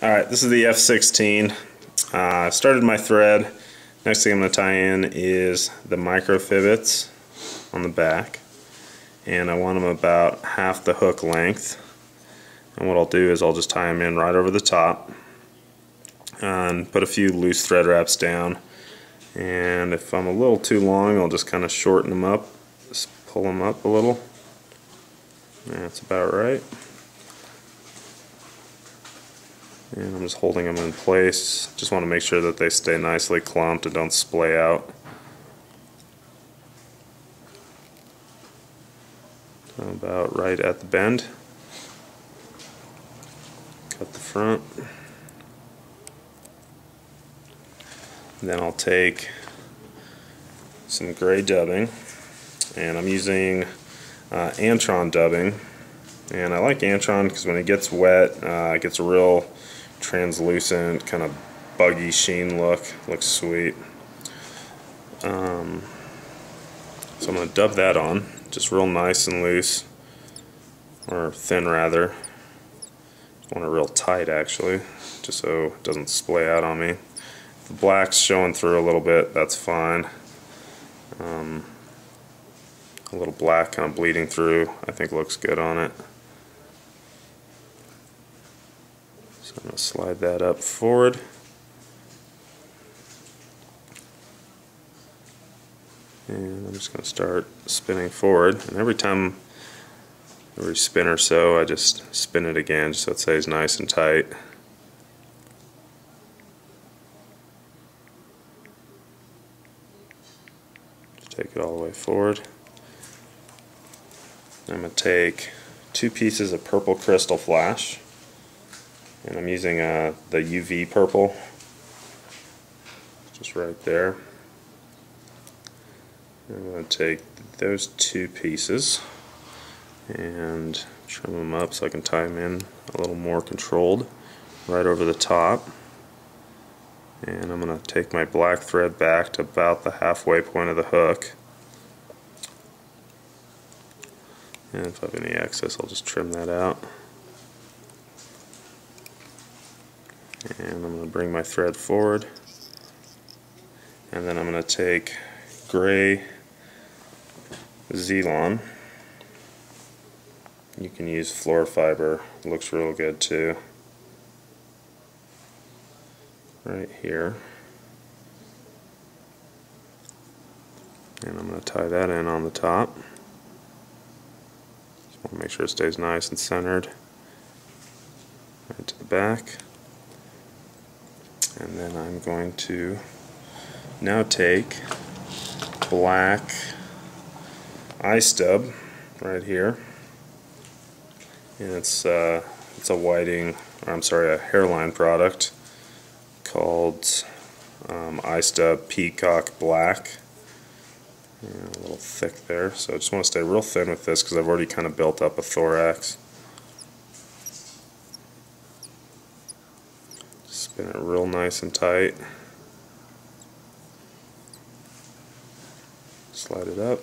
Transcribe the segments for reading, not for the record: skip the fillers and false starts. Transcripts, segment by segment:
Alright, this is the F-16. I've started my thread. Next thing I'm going to tie in is the micro fibbits on the back. And I want them about half the hook length. And what I'll do is I'll just tie them in right over the top. And put a few loose thread wraps down. And if I'm a little too long, I'll just kind of shorten them up. Just pull them up a little. That's about right. And I'm just holding them in place. Just want to make sure that they stay nicely clumped and don't splay out. So about right at the bend. Cut the front. Then I'll take some gray dubbing, and I'm using Antron dubbing. And I like Antron because when it gets wet, it gets a real translucent, kind of buggy sheen look. Looks sweet. So I'm going to dub that on, just real nice and loose, or thin rather. I want it real tight actually, just so it doesn't splay out on me. If the black's showing through a little bit, that's fine. A little black kind of bleeding through, I think looks good on it. So I'm going to slide that up forward. And I'm just going to start spinning forward. And every spin or so, I just spin it again just so it stays nice and tight. Just take it all the way forward. I'm going to take 2 pieces of purple crystal flash. And I'm using the UV purple, just right there. I'm going to take those 2 pieces and trim them up so I can tie them in a little more controlled right over the top. And I'm going to take my black thread back to about the halfway point of the hook. And if I have any excess, I'll just trim that out. And I'm going to bring my thread forward, and then I'm going to take gray Zelon. You can use floor fiber, it looks real good too. Right here. And I'm going to tie that in on the top. Just want to make sure it stays nice and centered. Right to the back. And then I'm going to now take black iStub right here, and it's a hairline product called iStub Peacock Black. And a little thick there, so I just want to stay real thin with this because I've already kind of built up a thorax. Spin it real nice and tight. Slide it up.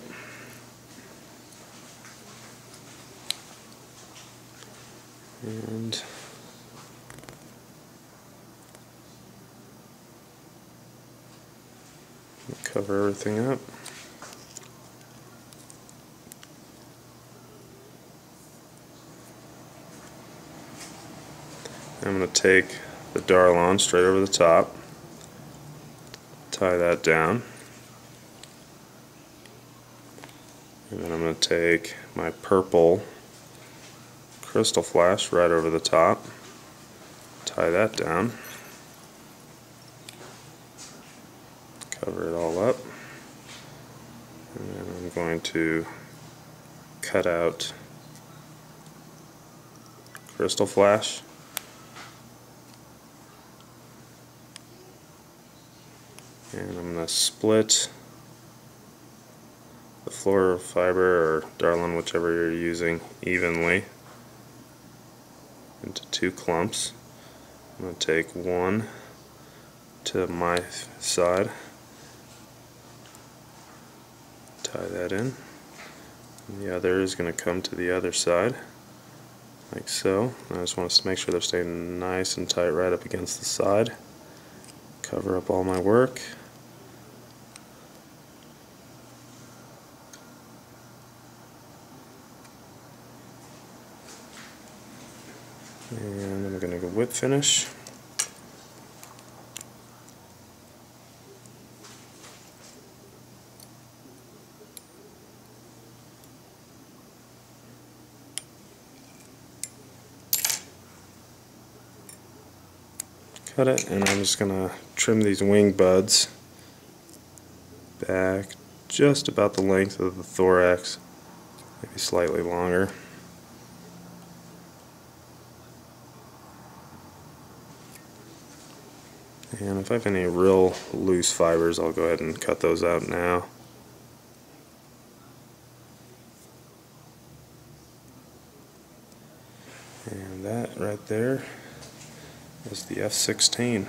And cover everything up. I'm going to take the Darlon straight over the top, tie that down, and then I'm going to take my purple crystal flash right over the top, tie that down, cover it all up, and then I'm going to cut out crystal flash. And I'm going to split the floor fiber or Darlon, whichever you're using, evenly into 2 clumps. I'm going to take one to my side, tie that in, and the other is going to come to the other side. like so. I just want to make sure they're staying nice and tight right up against the side. Cover up all my work. And I'm going to go whip finish. Cut it, and I'm just going to trim these wing buds back just about the length of the thorax, maybe slightly longer. And if I have any real loose fibers, I'll go ahead and cut those out now. And that right there is the F-16.